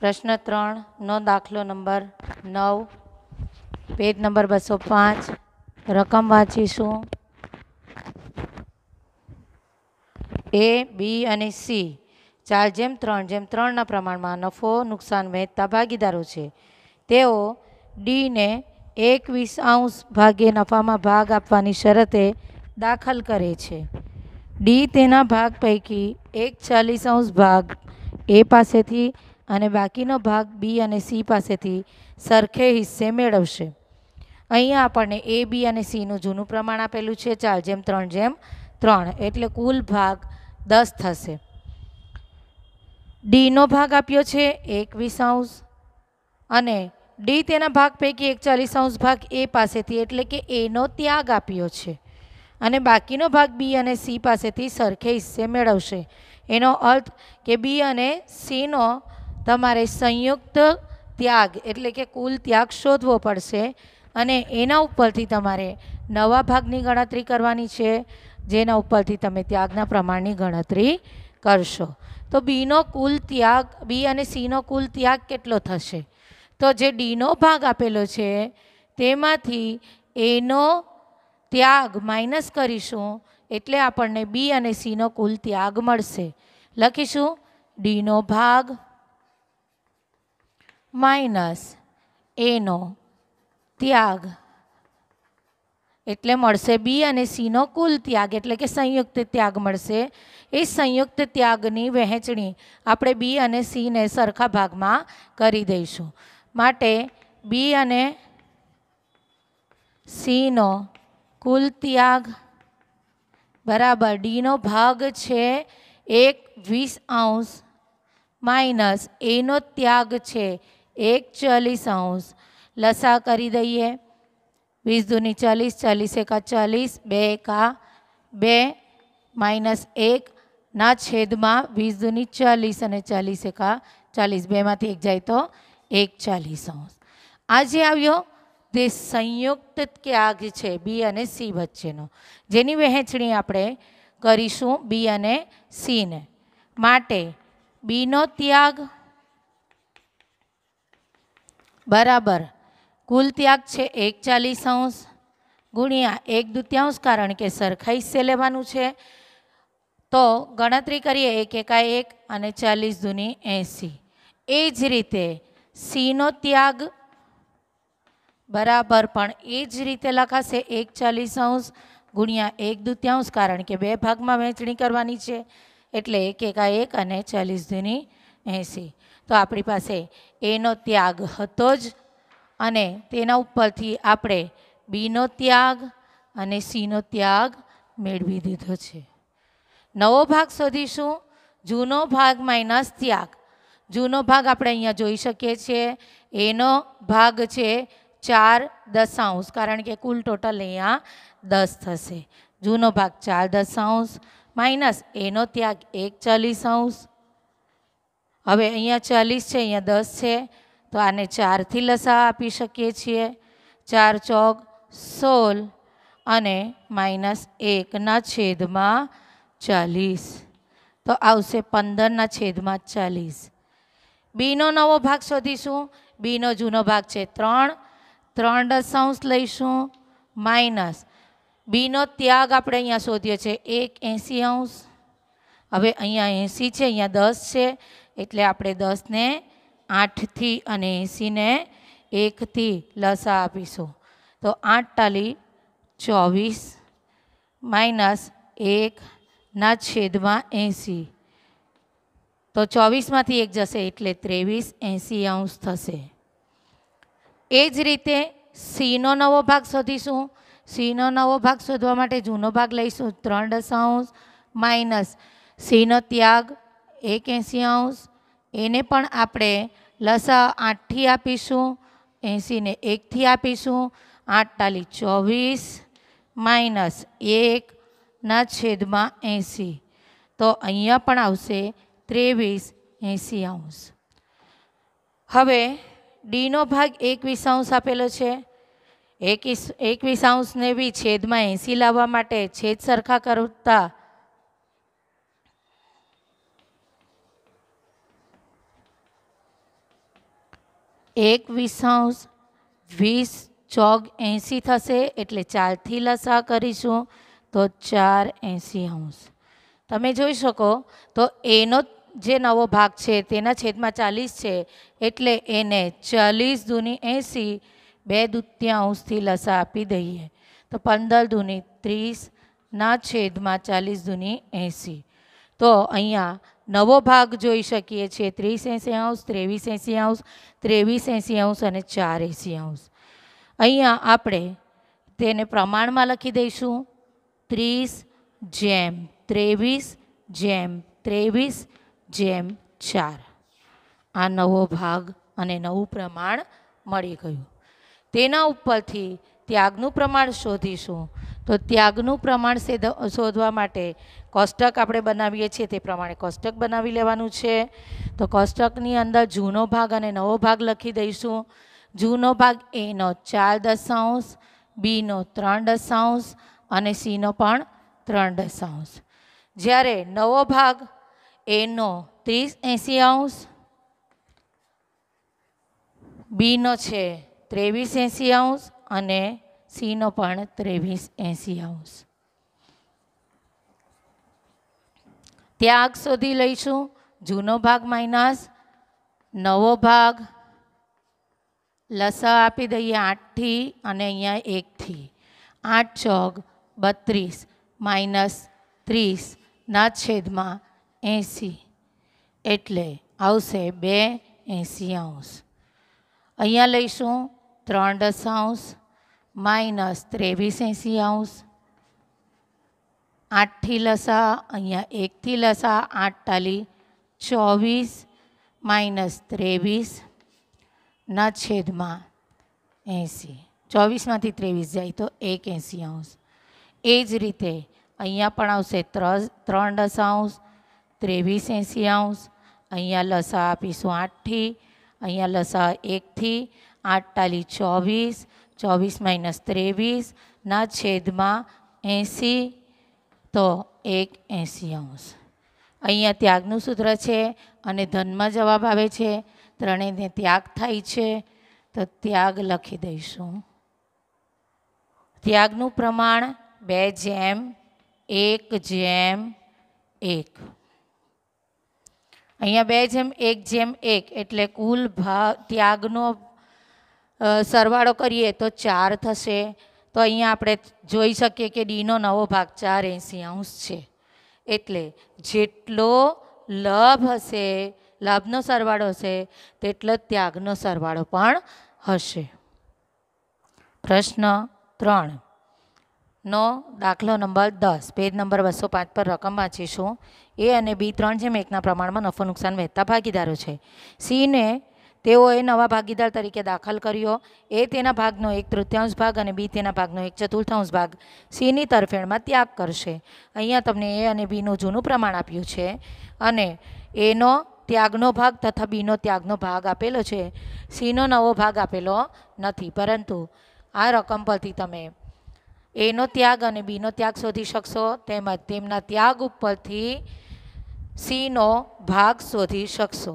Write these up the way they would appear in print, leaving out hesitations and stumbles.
प्रश्न 3 નો દાખલો number 9 page number 205 રકમ વાંચીશું એ બી અને સી 4:3 પ્રમાણમાં નફો નુકસાન વહેંચતા ભાગીદારો છે. તેઓ ડીને 1/20 ભાગે નફામાં ભાગ આપવાની શરતે દાખલ કરે છે. ડી તેના ભાગ પૈકી 1/40 ભાગ એ પાસેથી અને બાકીનો ભાગ બી અને સી પાસેથી સરખે હિસ્સે મેળવશે. અહીંયા આપણને એ બી અને સીનું જૂનું પ્રમાણ આપેલું છે 4:3 એટલે કુલ ભાગ 10 થશે. ડીનો ભાગ આપ્યો છે 1/20 અને ડી તેના ભાગ પૈકી 1/40 ભાગ એ પાસેથી એટલે કે એનો ત્યાગ આપ્યો છે અને બાકીનો ભાગ બી અને સી પાસેથી સરખે હિસ્સે મેળવશે. એનો અર્થ કે બી અને સીનો તમારે સંયુક્ત ત્યાગ એટલે કે કુલ ત્યાગ શોધવો પડશે અને એના ઉપરથી તમારે નવા ભાગની ગણતરી કરવાની છે, જેના ઉપરથી તમે ત્યાગના પ્રમાણની ગણતરી કરશો. તો બીનો કુલ ત્યાગ બી અને સીનો કુલ ત્યાગ કેટલો થશે? તો જે ડીનો ભાગ આપેલો છે તેમાંથી એનો ત્યાગ માઇનસ કરીશું એટલે આપણને બી અને સીનો કુલ ત્યાગ મળશે. લખીશું ડીનો ભાગ માઇનસ એનો ત્યાગ એટલે મળશે બી અને સીનો કુલ ત્યાગ એટલે કે સંયુક્ત ત્યાગ મળશે. એ સંયુક્ત ત્યાગની વહેંચણી આપણે બી અને સીને સરખા ભાગમાં કરી દઈશું. માટે બી અને સીનો કુલ ત્યાગ બરાબર ડીનો ભાગ છે 1/20 માઇનસ એનો ત્યાગ છે 1/40. લસા કરી દઈએ. 20 દૂની 40, 40 એકા 40, 2 એકા 2 માઇનસ 1 ના છેદમાં 20 દૂની 40 અને 40 એકા 40, બેમાંથી 1 જાય તો 1/40. આ જે આવ્યો તે સંયુક્ત ત્યાગ છે બી અને સી વચ્ચેનો, જેની વહેંચણી આપણે કરીશું બી અને સીને. માટે બીનો ત્યાગ બરાબર કુલ ત્યાગ છે 1/40 ગુણ્યા 1/2 કારણ કે સરખા હિસ્સે લેવાનું છે. તો ગણતરી કરીએ 1 એકા 1 અને 40 દૂની 80. એ જ રીતે સીનો ત્યાગ બરાબર પણ એ જ રીતે લખાશે 1/40 ગુણ્યા 1/2 કારણ કે બે ભાગમાં વહેંચણી કરવાની છે એટલે 1 એકા 1 અને 40 દૂની 80. તો આપણી પાસે એનો ત્યાગ હતો જ અને તેના ઉપરથી આપણે બીનો ત્યાગ અને સીનો ત્યાગ મેળવી દીધો છે. નવો ભાગ શોધીશું જૂનો ભાગ માઇનસ ત્યાગ. જૂનો ભાગ આપણે અહીંયા જોઈ શકીએ છીએ. એનો ભાગ છે 4/10 કારણ કે કુલ ટોટલ અહીંયા 10 થશે. જૂનો ભાગ 4/10 માઇનસ એનો ત્યાગ 1/40. હવે અહીંયા 40 છે, અહીંયા 10 છે તો આને 4થી લસા આપી શકીએ છીએ. 4 ચોક 16 અને માઇનસ 1 છેદમાં 40 તો આવશે 15/40. બીનો નવો ભાગ શોધીશું. બીનો જૂનો ભાગ છે 3/3 લઈશું માઇનસ બીનો ત્યાગ આપણે અહીંયા શોધ્યો છે 1/80. હવે અહીંયા 80 છે, અહીંયા 10 છે એટલે આપણે 10ને 8થી અને 80ને 1થી લસા આપીશું. તો 8×24 માઇનસ 1/80. તો 24માંથી 1 જશે એટલે 23/80 થશે. એ જ રીતે સીનો નવો ભાગ શોધીશું. સીનો નવો ભાગ શોધવા માટે જૂનો ભાગ લઈશું 3/10 માઇનસ સીનો ત્યાગ 1/80. એને પણ આપણે લસા 8થી આપીશું, 80ને 1થી આપીશું. 8×24 માઇનસ 1/80. તો અહીંયા પણ આવશે 23/80. હવે ડીનો ભાગ 1/20 આપેલો છે. 1/20ને બી છેદમાં 80 લાવવા માટે છેદ સરખા કરતા 21 20 ચોગ 80 થશે એટલે 4થી લસા કરીશું તો 4 80 તમે જોઈ શકો તો એનો જે નવો ભાગ છે તેના છેદમાં 40 છે એટલે એને 40 દૂની 80 2/2થી લસા આપી દઈએ તો 15 દૂની 30 ના છેદમાં 40 દૂની 80 તો અહીંયા નવો ભાગ જોઈ શકીએ છીએ 30 80 23 80 અને 4 80 અહીંયા આપણે તેને પ્રમાણમાં લખી દઈશું 30/23/23/4 આ નવો ભાગ અને નવું પ્રમાણ મળી ગયું. તેના ઉપરથી ત્યાગનું પ્રમાણ શોધીશું તો ત્યાગનું પ્રમાણ શોધવા માટે કોષ્ટક આપણે બનાવીએ છીએ તે પ્રમાણે કોષ્ટક બનાવી લેવાનું છે. તો કોષ્ટકની અંદર જૂનો ભાગ અને નવો ભાગ લખી દઈશું. જૂનો ભાગ એનો 4 બીનો 3 અને સીનો પણ 3 જ્યારે નવો ભાગ એનો 30 80 બીનો છે 23 80 અને સીનો પણ 23 80 ત્યાગ શોધી લઈશું. જૂનો ભાગ માઇનસ નવો ભાગ લસા આપી દઈએ 8થી અને અહીંયા 1થી 8 ચોગ 32 માઇનસ 30 ના છેદમાં 80 એટલે આવશે 2/80 અહીંયા લઈશું 3 માઇનસ 23 80 8થી લસા અહીંયા 1થી લસા 8 તાલી 24 માઇનસ 23 ના છેદમાં 80 24માંથી 23 જાય તો 1/80 એ જ રીતે અહીંયા પણ આવશે 3 23 80 અહીંયા લસા આપીશું 8થી અહીંયા લસા 1થી 8 તાલી 24 24 માઇનસ 23 ના છેદમાં 80 તો 1/80 અહીંયા ત્યાગનું સૂત્ર છે અને ધનમાં જવાબ આવે છે. ત્રણેયને ત્યાગ થાય છે તો ત્યાગ લખી દઈશું. ત્યાગનું પ્રમાણ 2/1/1 અહીંયા 2/1/1 એટલે કુલ ત્યાગનો સરવાળો કરીએ તો 4 થશે. તો અહીંયા આપણે જોઈ શકીએ કે ડીનો નવો ભાગ 4/80 છે એટલે જેટલો લાભ હશે લાભનો સરવાળો હશે તેટલો ત્યાગનો સરવાળો પણ હશે. પ્રશ્ન 3 નો દાખલો નંબર 10 પેજ નંબર 205 પર રકમ વાંચીશું. એ અને બી 3/1ના પ્રમાણમાં નફો નુકસાન વહેતા ભાગીદારો છે. સીને તેઓએ નવા ભાગીદાર તરીકે દાખલ કર્યો. એ તેના ભાગનો 1/3 ભાગ અને બી તેના ભાગનો 1/4 ભાગ સીની તરફેણમાં ત્યાગ કરશે. અહીંયા તમને એ અને બીનું જૂનું પ્રમાણ આપ્યું છે અને એનો ત્યાગનો ભાગ તથા બીનો ત્યાગનો ભાગ આપેલો છે. સીનો નવો ભાગ આપેલો નથી પરંતુ આ રકમ પરથી તમે એનો ત્યાગ અને બીનો ત્યાગ શોધી શકશો તેમજ તેમના ત્યાગ ઉપરથી સીનો ભાગ શોધી શકશો.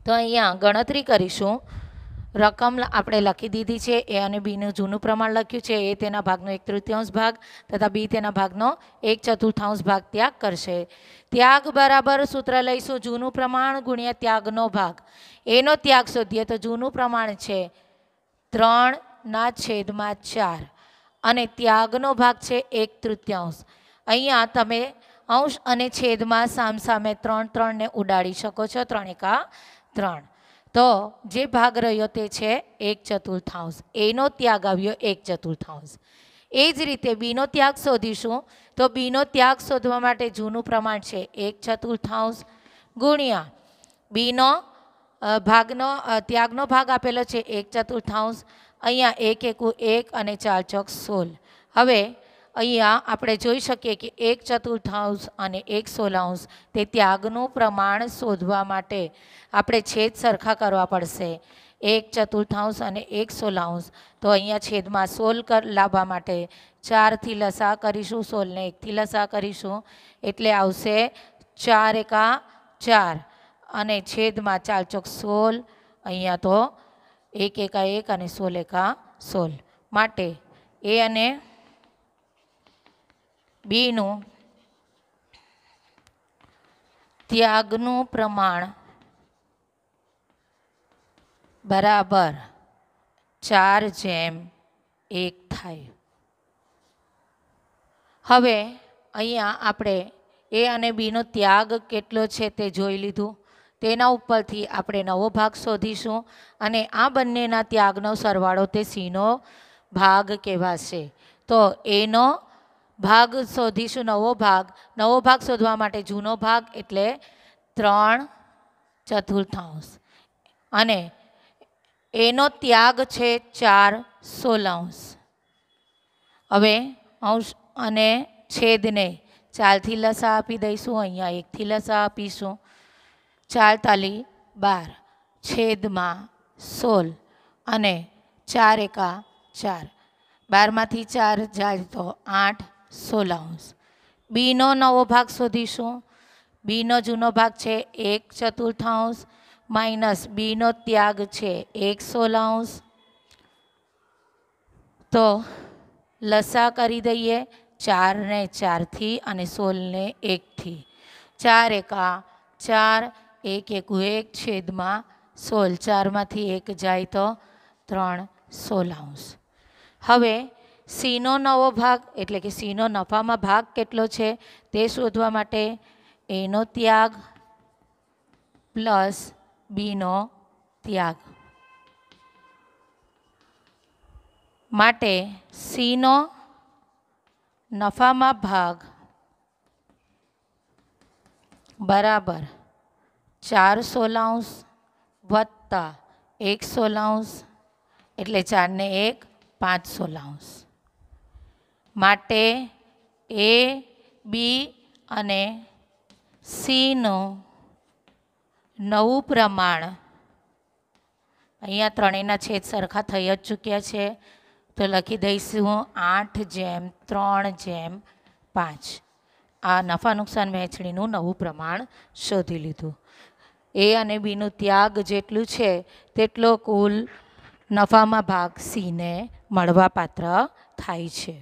તો અહીંયા ગણતરી કરીશું. રકમ આપણે લખી દીધી છે. એ અને બીનું જૂનું પ્રમાણ લખ્યું છે. એ તેના ભાગનો 1/3 ભાગ તથા બી તેના ભાગનો 1/4 ભાગ ત્યાગ કરશે. ત્યાગ બરાબર સૂત્ર લઈશું જૂનું પ્રમાણ ગુણ્યા ત્યાગનો ભાગ. એનો ત્યાગ શોધીએ તો જૂનું પ્રમાણ છે 3/4 અને ત્યાગનો ભાગ છે 1/3. અહીંયા તમે અંશ અને છેદમાં સામસામે 3 ને ઉડાડી શકો છો. 3 × 3 તો જે ભાગ રહ્યો તે છે 1/4. એનો ત્યાગ આવ્યો 1/4. એ જ રીતે બીનો ત્યાગ શોધીશું તો બીનો ત્યાગ શોધવા માટે જૂનું પ્રમાણ છે 1/4 ગુણ્યા બીનો ત્યાગનો ભાગ આપેલો છે 1/4. અહીંયા 1 × 1 અને 4 × 16. હવે અહીંયા આપણે જોઈ શકીએ કે 1/4 અને 1/16 તે ત્યાગનું પ્રમાણ શોધવા માટે આપણે છેદ સરખા કરવા પડશે. 1/4 અને 1/16 તો અહીંયા છેદમાં 16 લાવવા માટે 4થી લસા કરીશું. 16 ને 1થી લસા કરીશું એટલે આવશે 4 × 4 અને છેદમાં 4 × 16 અહીંયા તો એક એકા એક અને 16 એકા 16. માટે એ અને બીનું ત્યાગનું પ્રમાણ બરાબર 4:1 થાય. હવે અહીંયા આપણે એ અને બીનો ત્યાગ કેટલો છે તે જોઈ લીધું. તેના ઉપરથી આપણે નવો ભાગ શોધીશું અને આ બંનેના ત્યાગનો સરવાળો તે સીનો ભાગ કહેવાશે. તો એનો ભાગ શોધીશું. નવો ભાગ શોધવા માટે જૂનો ભાગ એટલે 3/4 અને એનો ત્યાગ છે 4/16. હવે અંશ અને છેદને 4થી લસા આપી દઈશું. અહીંયા 1થી લસા આપીશું. 4 તાલી 12 છેદમાં 16 અને 4 એકા 4. 12માંથી 4 જાય તો 8/16. બીનો નવો ભાગ શોધીશું. બીનો જૂનો ભાગ છે 1/4 માઇનસ બીનો ત્યાગ છે 1/16. તો લસા કરી દઈએ. 4ને 4થી અને 16ને 1થી. 4 એકા 4 1 એકુ 1 છેદમાં 16. 4માંથી 1 જાય તો 3/16. હવે સીનો નવો ભાગ એટલે કે સીનો નફામાં ભાગ કેટલો છે તે શોધવા માટે એનો ત્યાગ પ્લસ બીનો ત્યાગ માટે સીનો નફામાં ભાગ બરાબર 4/16 વત્તા 1/16 એટલે 4ને 1 5/16. માટે એ બી અને સીનું નવું પ્રમાણ અહીંયા ત્રણેયના છેદ સરખા થઈ જ ચૂક્યા છે તો લખી દઈશું 8/3/5. આ નફા નુકસાન વહેંચણીનું નવું પ્રમાણ શોધી લીધું. એ અને બીનું ત્યાગ જેટલું છે તેટલો કુલ નફામાં ભાગ સીને મળવાપાત્ર થાય છે.